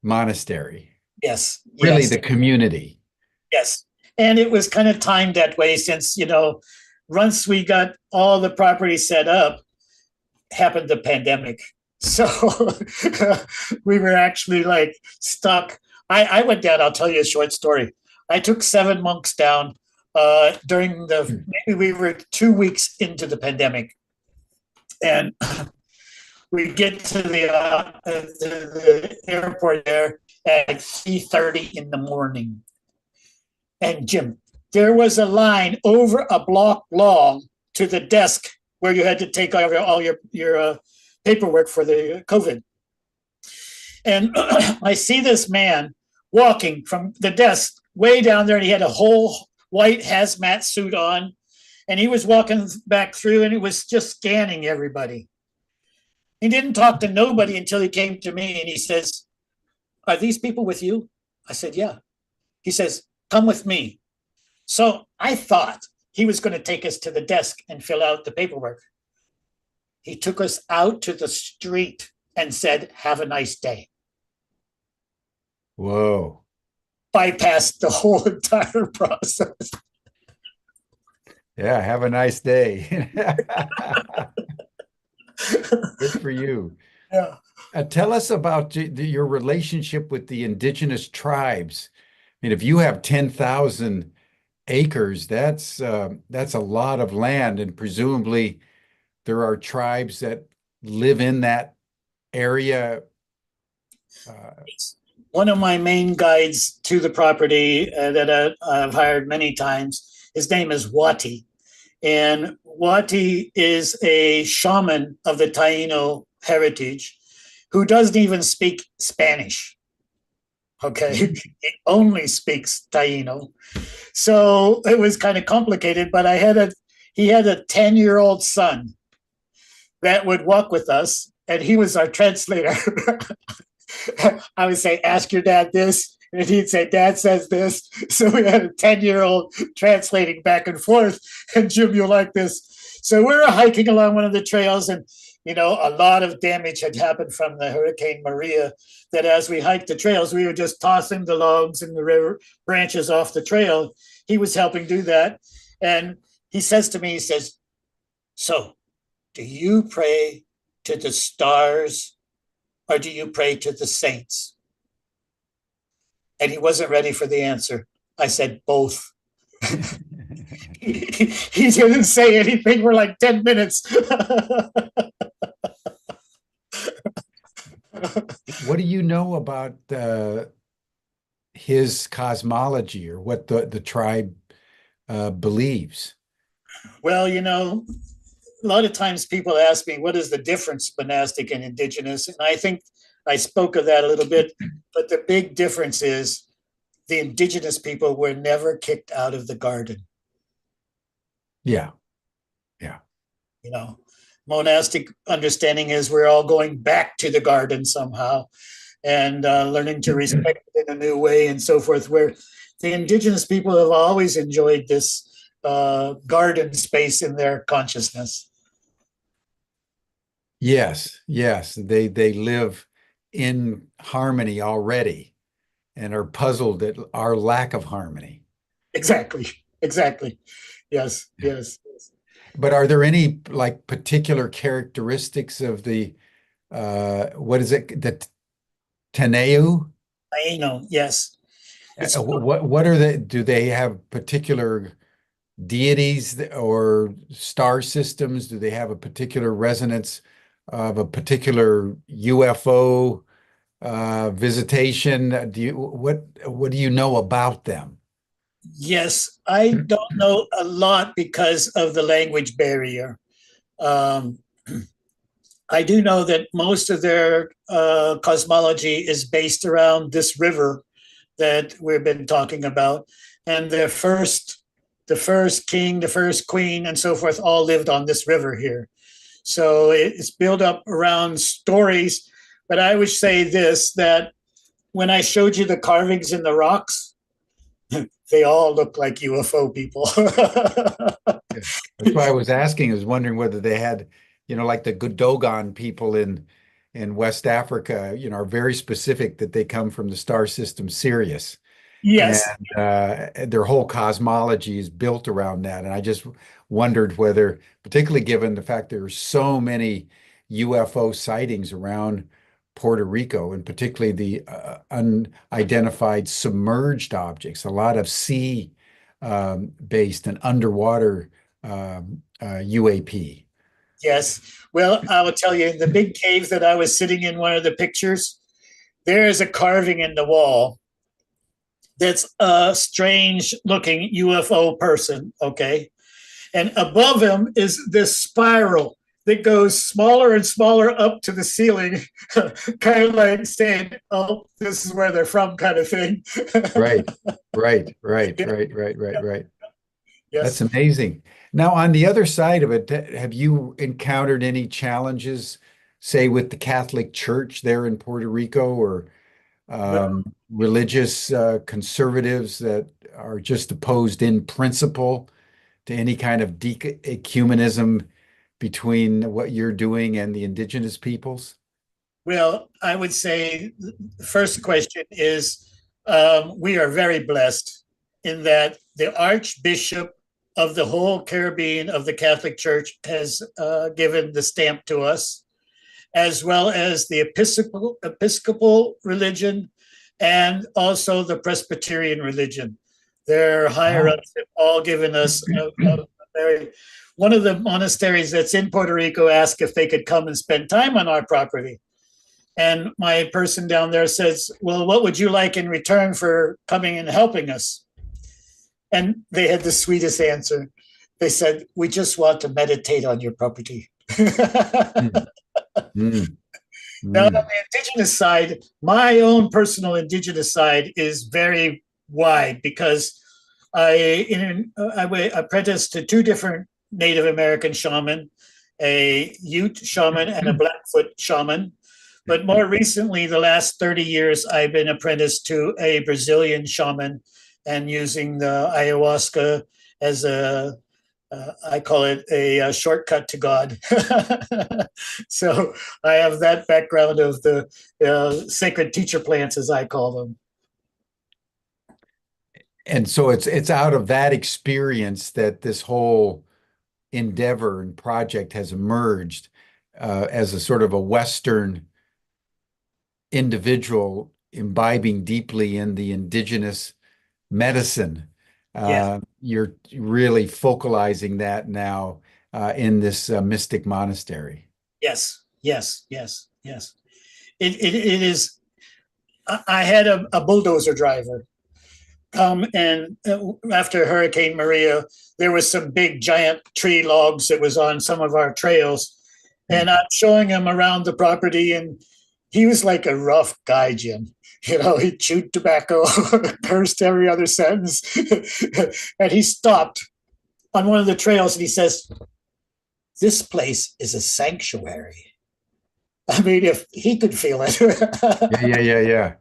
monastery, Yes. really Yes. the community. Yes. And it was kind of timed that way since, once we got all the property set up, happened the pandemic. So we were actually like stuck. I went down, I'll tell you a short story. I took 7 monks down during maybe we were 2 weeks into the pandemic. And we get to the airport there at 3:30 in the morning. And Jim, there was a line over a block long to the desk where you had to take all your paperwork for the COVID. And I see this man walking from the desk way down there, and he had a whole white hazmat suit on, and he was walking back through, and it was just scanning everybody. He didn't talk to nobody until he came to me, and he says, "Are these people with you?" I said, "Yeah." He says, "Come with me." So I thought he was going to take us to the desk and fill out the paperwork. He took us out to the street and said, "Have a nice day." Whoa. Bypassed the whole entire process. Yeah, have a nice day. Good for you. Yeah. Tell us about your relationship with the indigenous tribes. I mean, if you have 10,000 acres, that's a lot of land, and presumably there are tribes that live in that area. One of my main guides to the property that I've hired many times, his name is Wati. And Wati is a shaman of the Taino heritage who doesn't even speak Spanish. Okay, he only speaks Taino. So it was kind of complicated, but he had a 10-year-old son that would walk with us, and he was our translator. I would say, "Ask your dad this," and he'd say, "Dad says this." So we had a 10-year-old translating back and forth. And Jim, you'll like this. So we were hiking along one of the trails, and a lot of damage had happened from the Hurricane Maria. That as we hiked the trails, we were just tossing the logs and the river branches off the trail. He was helping do that, and he says to me, he says, "So, do you pray to the stars, or do you pray to the saints?" And he wasn't ready for the answer. I said, "Both." He didn't say anything for like 10 minutes. What do you know about his cosmology, or what the tribe believes? Well, a lot of times people ask me, what is the difference, monastic and indigenous? And I think I spoke of that a little bit, but the big difference is the indigenous people were never kicked out of the garden. Yeah. Monastic understanding is we're all going back to the garden somehow and learning to respect it in a new way and so forth, where the indigenous people have always enjoyed this garden space in their consciousness. Yes. They live in harmony already and are puzzled at our lack of harmony. Exactly. Yes. But are there any particular characteristics of the what is it, the Teneu? Taino, yes. What are they? Do they have particular deities or star systems? Do they have a particular resonance of a particular UFO visitation? What do you know about them? Yes, I don't know a lot because of the language barrier. I do know that most of their cosmology is based around this river that we've been talking about, and the first king, the first queen, and so forth all lived on this river here. So it's built up around stories. But I would say this, that when I showed you the carvings in the rocks, they all look like UFO people. Yeah. That's why I was asking. I was wondering whether they had, like the Dogon people in West Africa, are very specific that they come from the star system Sirius, and Yes. their whole cosmology is built around that. And I just wondered whether, particularly given the fact there are so many UFO sightings around Puerto Rico, and particularly the unidentified submerged objects, a lot of sea based and underwater UAP. Yes. Well, I will tell you, in the big cave that I was sitting in, one of the pictures, there is a carving in the wall that's a strange looking UFO person. Okay. And above him is this spiral that goes smaller and smaller up to the ceiling, kind of like saying, oh, this is where they're from, kind of thing. Right, right, Yeah. right. Yes. That's amazing. Now, on the other side of it, have you encountered any challenges, say, with the Catholic Church there in Puerto Rico, or Well, religious conservatives that are just opposed in principle to any kind of ecumenism between what you're doing and the indigenous peoples? well, I would say the first question is, we are very blessed in that the Archbishop of the whole Caribbean of the Catholic Church has given the stamp to us, as well as the Episcopal religion and also the Presbyterian religion. Their higher ups have all given us a very. One of the monasteries that's in Puerto Rico asked if they could come and spend time on our property. And my person down there says, well, what would you like in return for coming and helping us? And they had the sweetest answer. They said, we just want to meditate on your property. Mm, Now, on mm. the indigenous side, my own personal indigenous side is very wide because I apprenticed to two different Native American shaman, a Ute shaman and a Blackfoot shaman. But more recently, the last 30 years, I've been apprenticed to a Brazilian shaman and using the ayahuasca as I call it a shortcut to God. So I have that background of the sacred teacher plants, as I call them. And so it's out of that experience that this whole endeavor and project has emerged as a sort of a Western individual imbibing deeply in the indigenous medicine. Yes, You're really focalizing that now in this mystic monastery. yes, yes, yes, yes. It is. I had a bulldozer driver come and after Hurricane Maria, there was some big giant tree logs that was on some of our trails, and I'm showing him around the property, and he was like a rough guy, Jim. You know, he chewed tobacco, cursed every other sentence, and he stopped on one of the trails and he says, "This place is a sanctuary." I mean, if he could feel it. Yeah.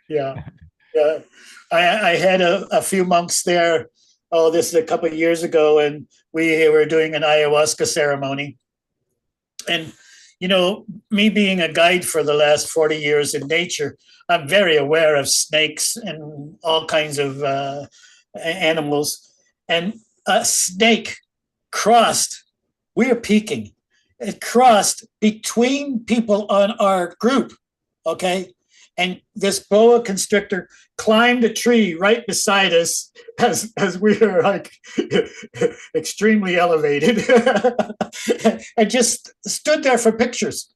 Yeah, yeah. I had a few monks there. Oh, this is a couple of years ago, and we were doing an ayahuasca ceremony. And, you know, me being a guide for the last 40 years in nature, I'm very aware of snakes and all kinds of animals. And a snake crossed, we are peeking, it crossed between people on our group, okay? And this boa constrictor climbed a tree right beside us as we were like extremely elevated and just stood there for pictures.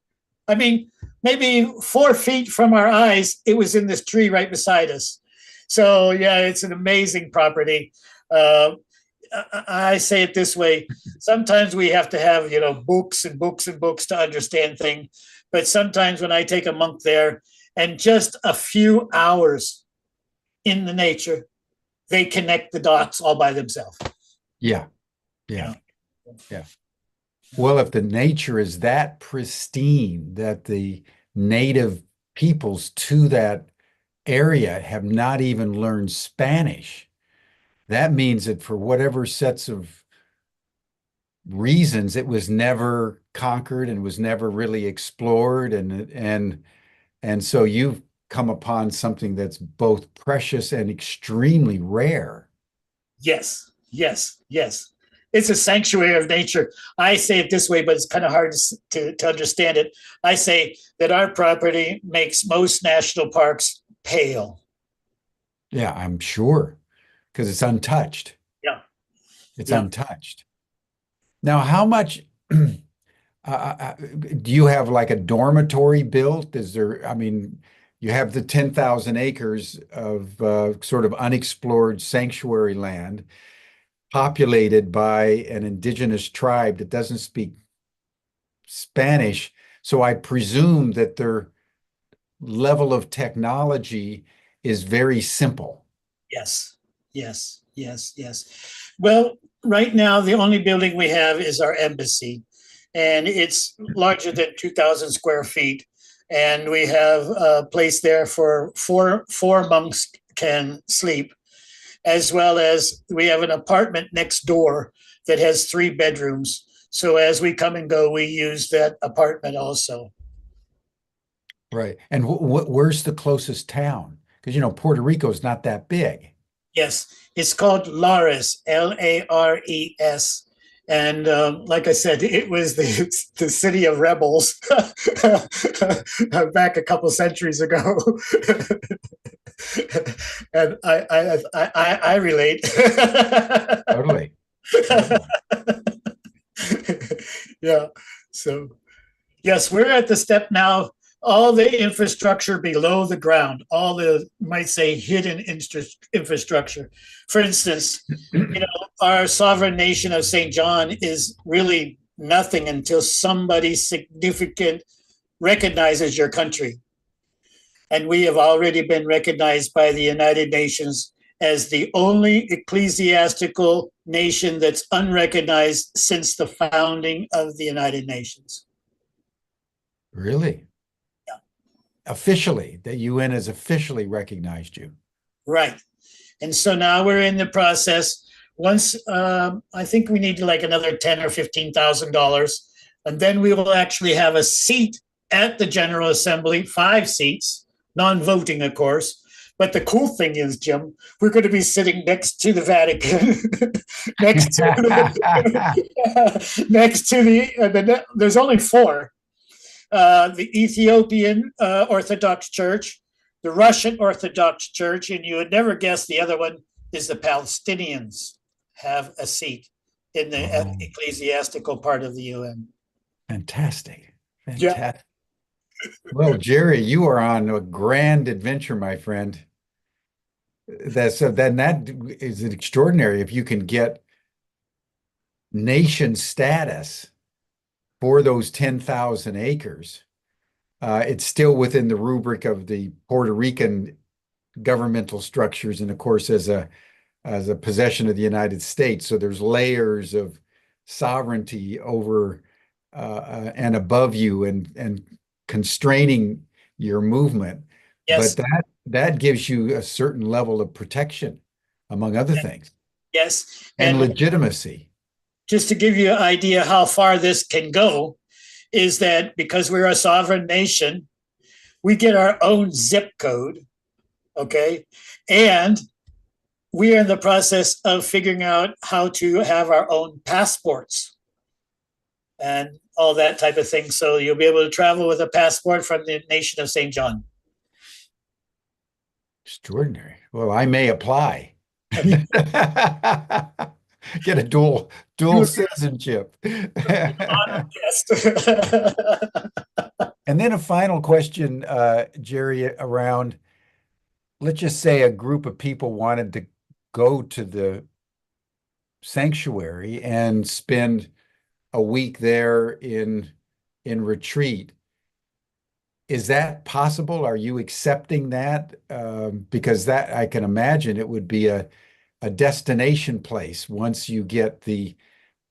I mean, maybe 4 feet from our eyes, it was in this tree right beside us. So yeah, it's an amazing property. I say it this way. Sometimes we have to have, you know, books and books and books to understand things. But sometimes when I take a monk there and just a few hours in the nature, they connect the dots all by themselves. Yeah. Yeah. know. Yeah. Well, if the nature is that pristine that the native peoples to that area have not even learned Spanish, that means that for whatever sets of reasons it was never conquered and was never really explored, and so you've come upon something that's both precious and extremely rare. Yes, yes, yes. It's a sanctuary of nature. I say it this way, but it's kind of hard to understand it. I say that our property makes most national parks pale. Yeah, I'm sure, because it's untouched. Yeah, It's yeah. untouched. Now, how much do you have like a dormitory built? Is there, I mean, you have the 10,000 acres of sort of unexplored sanctuary land populated by an indigenous tribe that doesn't speak Spanish. So I presume that their level of technology is very simple. Yes, yes, yes, yes. Well, right now, the only building we have is our embassy, and it's larger than 2,000 square feet. And we have a place there for four monks can sleep, as well as we have an apartment next door that has 3 bedrooms. So as we come and go, we use that apartment also. Right. And where's the closest town? Because, Puerto Rico is not that big. Yes, it's called Lares, Lares. And like I said, it was the city of rebels back a couple centuries ago. And I relate. Totally. Totally. Yeah. So, yes, we're at the step now. All the infrastructure below the ground, all the, might say, hidden infrastructure. For instance, our sovereign nation of St. John is really nothing until somebody significant recognizes your country. And we have already been recognized by the United Nations as the only ecclesiastical nation that's unrecognized since the founding of the United Nations. Really? Yeah. Officially, the UN has officially recognized you. Right. And so now we're in the process. Once I think we need like another $10,000 or $15,000, and then we will actually have a seat at the General Assembly, 5 seats, non-voting, of course. But the cool thing is, Jim, we're going to be sitting next to the Vatican, next to there's only 4. The Ethiopian Orthodox Church, the Russian Orthodox Church, and you would never guess the other one is the Palestinians have a seat in the ecclesiastical part of the UN. Fantastic. Yeah. Fantastic. Well, Jerry, you are on a grand adventure, my friend. That is extraordinary if you can get nation status for those 10,000 acres. It's still within the rubric of the Puerto Rican governmental structures, and of course, as a possession of the United States. So there's layers of sovereignty over and above you, and constraining your movement. Yes. But that gives you a certain level of protection, among other things, Yes. and legitimacy. Just to give you an idea how far this can go, is that because we're a sovereign nation, we get our own zip code, okay? And we are in the process of figuring out how to have our own passports and all that type of thing. So you'll be able to travel with a passport from the nation of St. John. Extraordinary. Well, I may apply. Get a dual citizenship. And then a final question, Jerry, around, let's just say a group of people wanted to go to the sanctuary and spend a week there in retreat. Is that possible? Are you accepting that? Because that, I can imagine it would be a destination place once you get the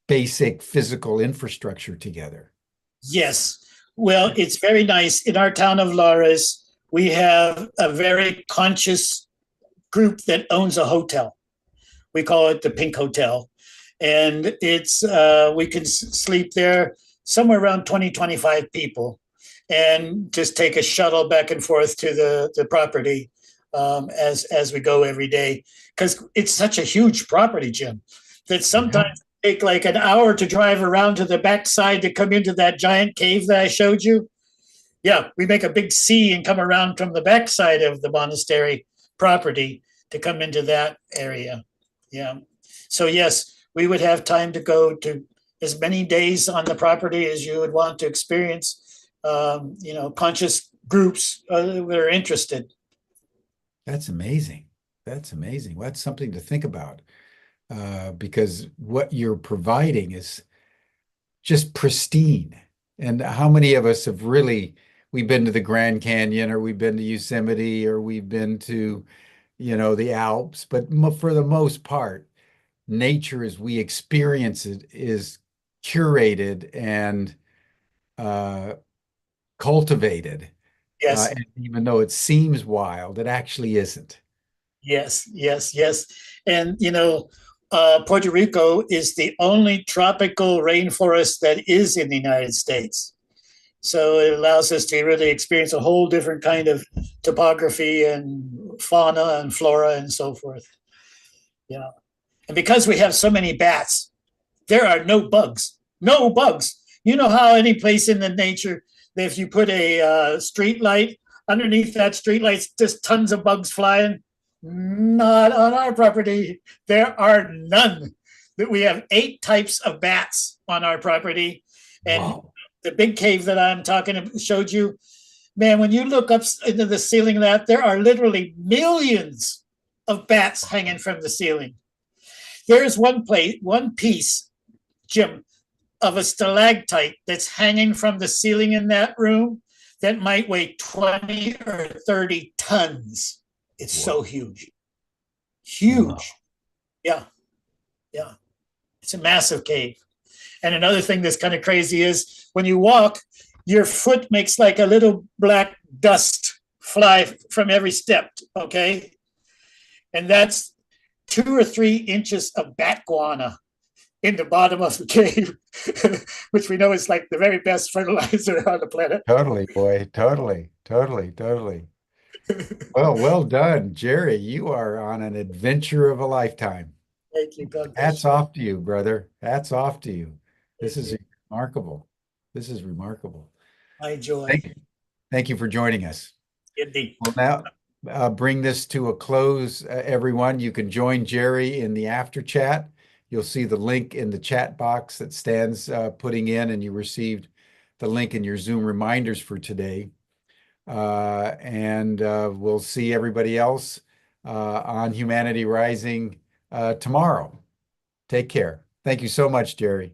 basic physical infrastructure together. Yes. Well, it's very nice. In our town of Lares, we have a very conscious group that owns a hotel. We call it the Pink Hotel. And it's we can sleep there somewhere around 20, 25 people and just take a shuttle back and forth to the property as we go every day. Because it's such a huge property, Jim, that sometimes take like an hour to drive around to the backside to come into that giant cave that I showed you. Yeah, we make a big C and come around from the backside of the monastery property to come into that area. Yeah. So yes, we would have time to go to as many days on the property as you would want to experience, conscious groups that are interested. That's amazing. That's amazing. Well, that's something to think about. Because what you're providing is just pristine. And how many of us have we've been to the Grand Canyon, or we've been to Yosemite, or we've been to, the Alps, but for the most part, nature as we experience it is curated and cultivated. Yes. And even though it seems wild, it actually isn't. Yes, yes, yes. And, Puerto Rico is the only tropical rainforest that is in the United States. So it allows us to really experience a whole different kind of topography and fauna and flora and so forth. Yeah. And because we have so many bats, there are no bugs. No bugs. You know how any place in the nature, if you put a street light, underneath that street light, just tons of bugs flying? Not on our property. There are none. We have 8 types of bats on our property. And wow. The big cave that I'm showed you, man, when you look up into the ceiling of that, there are literally millions of bats hanging from the ceiling. There's one piece, Jim, of a stalactite that's hanging from the ceiling in that room that might weigh 20 or 30 tons. It's so huge. Huge. Wow. Yeah. Yeah. It's a massive cave. And another thing that's kind of crazy is when you walk, your foot makes like a little black dust fly from every step. Okay. And that's 2 or 3 inches of bat guano in the bottom of the cave, which we know is like the very best fertilizer on the planet. Totally, boy. Totally. Well done, Jerry. You are on an adventure of a lifetime. Thank you. God bless Hats you. off to you, brother. Hats off to you. This is remarkable. This is remarkable. My joy. Thank you for joining us. Indeed. Well, now bring this to a close, everyone. You can join Jerry in the after chat. You'll see the link in the chat box that Stan's putting in, and you received the link in your Zoom reminders for today. And we'll see everybody else on Humanity Rising tomorrow. Take care. Thank you so much, Jerry.